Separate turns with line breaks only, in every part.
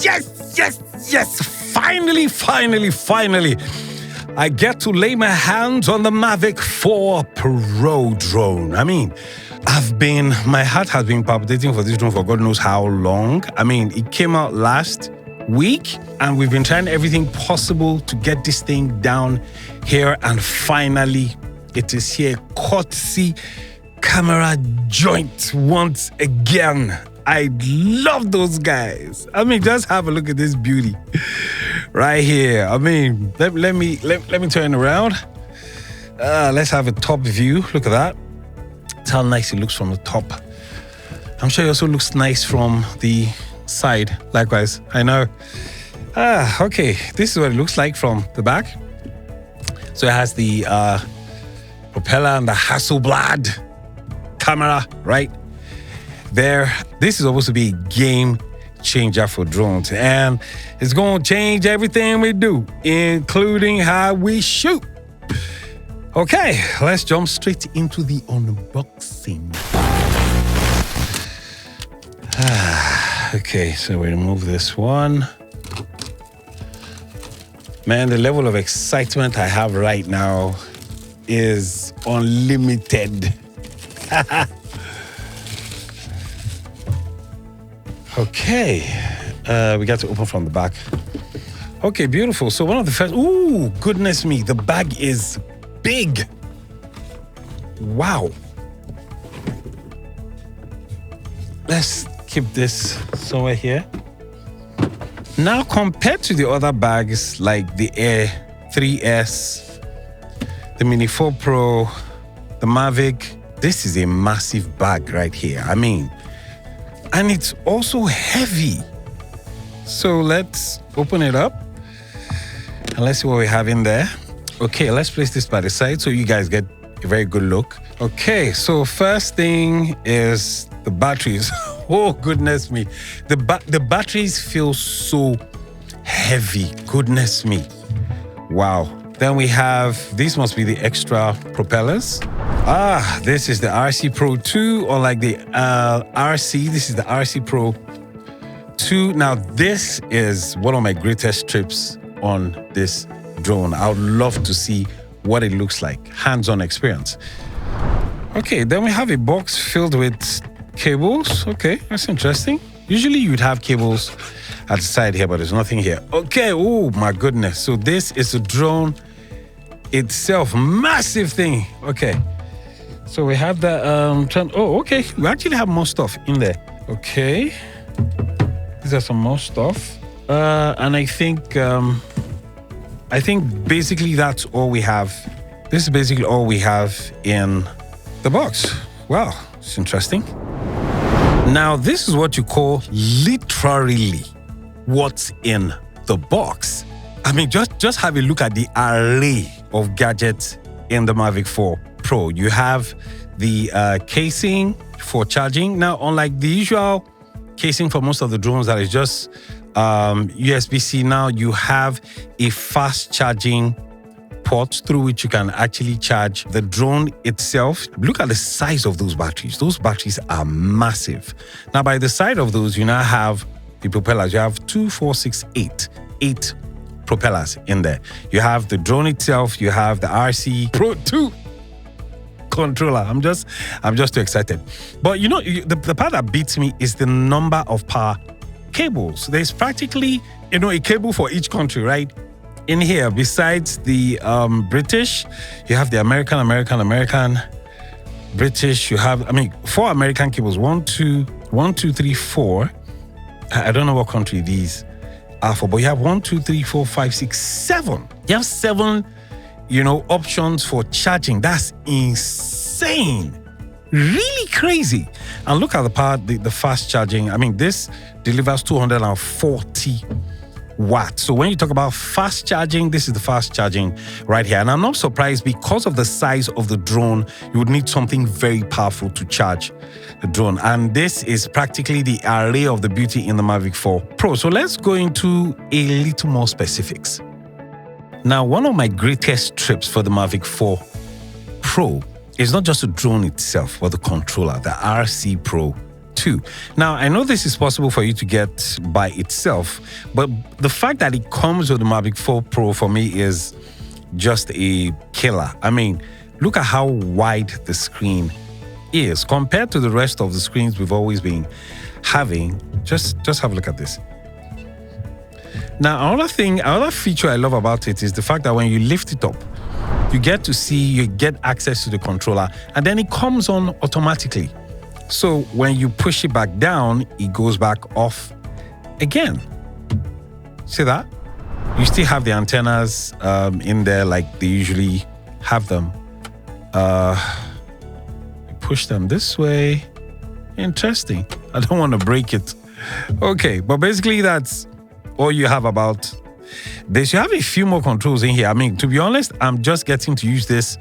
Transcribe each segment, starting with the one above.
Yes. Finally. I get to lay my hands on the Mavic 4 Pro drone. I mean, my heart has been palpitating for this drone for God knows how long. I mean, it came out last week and we've been trying everything possible to get this thing down here, and finally it is here, courtesy Camerajoint once again. I love those guys. I mean, just have a look at this beauty right here. I mean, let me turn around. Let's have a top view. Look at that. That's how nice it looks from the top. I'm sure it also looks nice from the side. Likewise, I know. Okay, this is what it looks like from the back. So it has the propeller and the Hasselblad camera right there. This is supposed to be a game changer for drones, and it's going to change everything we do, including how we shoot. Okay, let's jump straight into the unboxing. Okay, so we remove this one. Man, the level of excitement I have right now is unlimited. Okay, we got to open from the back. Okay, beautiful. So one of the first, ooh, goodness me, the bag is big. Wow. Let's keep this somewhere here. Now, compared to the other bags like the Air 3S, the Mini 4 Pro, the Mavic, this is a massive bag right here. I mean, and it's also heavy. So let's open it up and let's see what we have in there. Okay, let's place this by the side so you guys get a very good look. Okay, so first thing is the batteries. Oh, goodness me. The batteries feel so heavy. Goodness me. Wow. Then we have, these must be the extra propellers. This is the RC Pro 2, or like the RC. This is the RC Pro 2. Now, this is one of my greatest trips on this drone. I would love to see what it looks like, hands-on experience. Okay, then we have a box filled with cables. Okay, that's interesting. Usually you'd have cables at the side here, but there's nothing here. Okay, oh my goodness. So this is the drone itself, massive thing. Okay, so we have the okay, we actually have more stuff in there. Okay, these are some more stuff, and I think basically that's all we have. This is basically all we have in the box. Wow, it's interesting. Now, this is what you call literally what's in the box. I mean, just have a look at the array of gadgets in the Mavic 4 Pro. You have the casing for charging. Now, unlike the usual casing for most of the drones that is just USB-C, now you have a fast charging port through which you can actually charge the drone itself. Look at the size of those batteries. Those batteries are massive. Now, by the side of those, you now have the propellers. You have 2, 4, 6, 8 propellers in there. You have the drone itself. You have the RC Pro 2 controller. I'm just too excited. But you know, the part that beats me is the number of power cables. There's practically, a cable for each country, right? In here, besides the British, you have the American, British. You have, 4 American cables. 1, 2, 3, 4. I don't know what country these are for, but you have 1, 2, 3, 4, 5, 6, 7. You have 7, options for charging. That's insane. Really crazy. And look at the power, the fast charging. This delivers 240 watts. So when you talk about fast charging, this is the fast charging right here. And I'm not surprised, because of the size of the drone, you would need something very powerful to charge the drone. And this is practically the array of the beauty in the Mavic 4 Pro. So let's go into a little more specifics. Now, one of my greatest trips for the Mavic 4 Pro is not just the drone itself, but the controller, the RC Pro 2. Now, I know this is possible for you to get by itself, but the fact that it comes with the Mavic 4 Pro for me is just a killer. I mean, look at how wide the screen is compared to the rest of the screens we've always been having. Just have a look at this. Now, another feature I love about it is the fact that when you lift it up, you get access to the controller, and then it comes on automatically. So when you push it back down, it goes back off again. See that? You still have the antennas in there like they usually have them. Push them this way. Interesting. I don't want to break it. Okay, but basically that's all you have about this. You have a few more controls in here. I mean, to be honest, I'm just getting to use this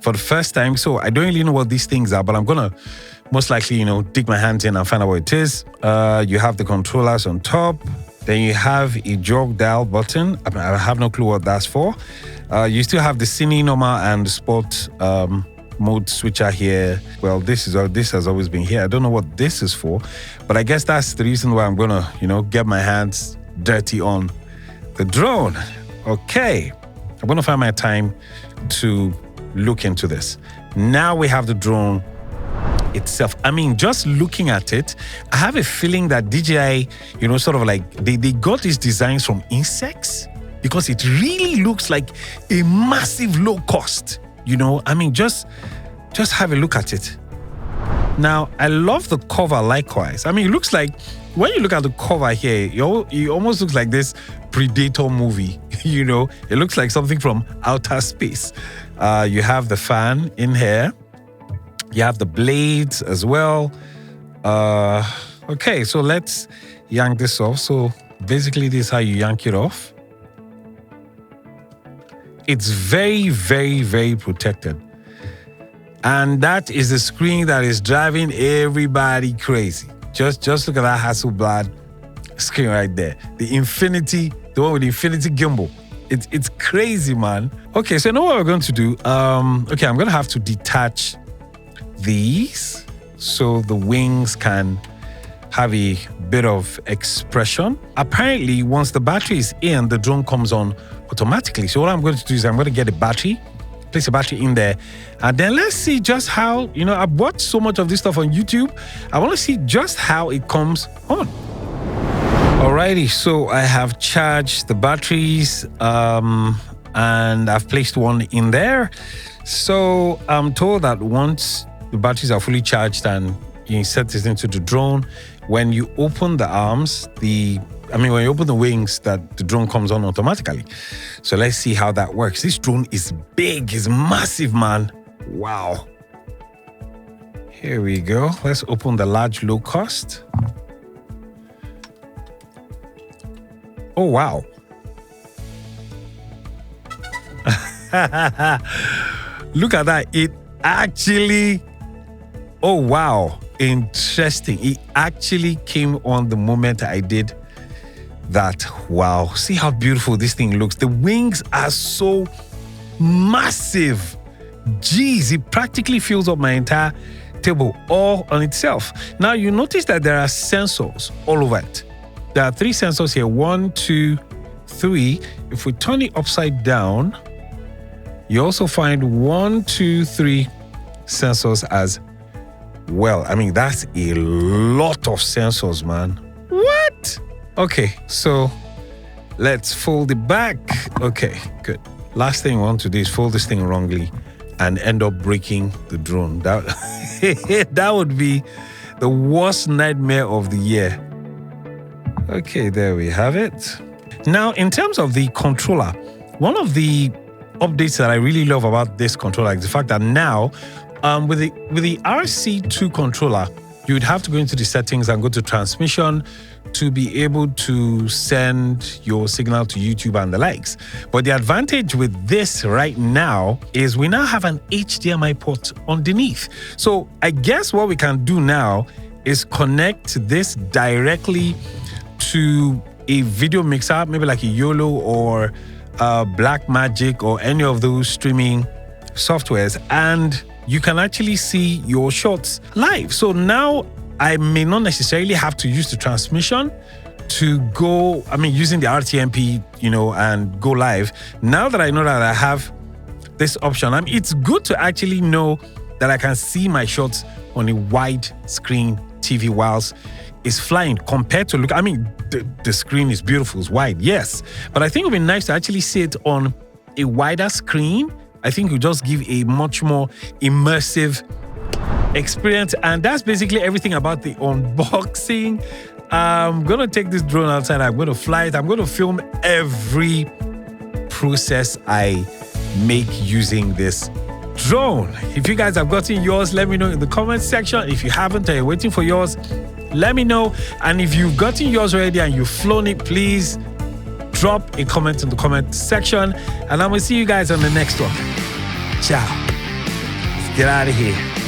for the first time, so I don't really know what these things are, but I'm gonna most likely, dig my hands in and find out what it is. You have the controllers on top. Then you have a jog dial button. I have no clue what that's for. You still have the cine, normal, and sport mode switcher here. Well, this has always been here. I don't know what this is for, but I guess that's the reason why I'm gonna, get my hands dirty on the drone. Okay, I'm gonna find my time to look into this. Now we have the drone itself. I mean, just looking at it, I have a feeling that DJI, sort of like they got these designs from insects, because it really looks like a massive low cost. I mean, just have a look at it. Now, I love the cover likewise. I mean, it looks like, when you look at the cover here, it almost looks like this Predator movie. It looks like something from outer space. You have the fan in here. You have the blades as well. Okay, so let's yank this off. So basically, this is how you yank it off. It's very, very, very protected. And that is the screen that is driving everybody crazy. Just look at that Hasselblad screen right there. The one with the Infinity Gimbal. It's crazy, man. Okay, so you know what we're going to do? Okay, I'm going to have to detach these so the wings can have a bit of expression. Apparently, once the battery is in, the drone comes on automatically. So what I'm going to do is I'm going to get a battery, place a battery in there, and then let's see just how, I've watched so much of this stuff on YouTube. I want to see just how it comes on. Alrighty, so I have charged the batteries and I've placed one in there. So I'm told that once the batteries are fully charged and you insert this into the drone, when you open the arms, when you open the wings, that the drone comes on automatically. So let's see how that works. This drone is big, it's massive, man. Wow. Here we go. Let's open the large low cost. Oh, wow. Look at that. It actually, oh, wow. Interesting. It actually came on the moment I did that. Wow. See how beautiful this thing looks. The wings are so massive. Jeez, it practically fills up my entire table all on itself. Now, you notice that there are sensors all over it. There are 3 sensors here. 1, 2, 3. If we turn it upside down, you also find 1, 2, 3 sensors as well. I mean, that's a lot of sensors, man. What? Okay, so let's fold it back. Okay, good. Last thing we want to do is fold this thing wrongly and end up breaking the drone. That would be the worst nightmare of the year. Okay, there we have it. Now, in terms of the controller, one of the updates that I really love about this controller is the fact that now, with the RC2 controller, you would have to go into the settings and go to transmission to be able to send your signal to YouTube and the likes. But the advantage with this right now is we now have an HDMI port underneath. So I guess what we can do now is connect this directly to a video mixer, maybe like a YOLO or Blackmagic or any of those streaming softwares, and you can actually see your shots live. So now I may not necessarily have to use the transmission to go, using the RTMP, and go live. Now that I know that I have this option, it's good to actually know that I can see my shots on a wide screen TV whilst it's flying compared to the screen is beautiful, it's wide, yes. But I think it would be nice to actually see it on a wider screen. I think it would just give a much more immersive experience. And that's basically everything about the unboxing. I'm gonna take this drone outside, I'm gonna fly it, I'm gonna film every process I make using this drone. If you guys have gotten yours, let me know in the comment section. If you haven't and you're waiting for yours, let me know. And if you've gotten yours already and you've flown it, please drop a comment in the comment section. And I'm gonna see you guys on the next one. Ciao. Let's get out of here.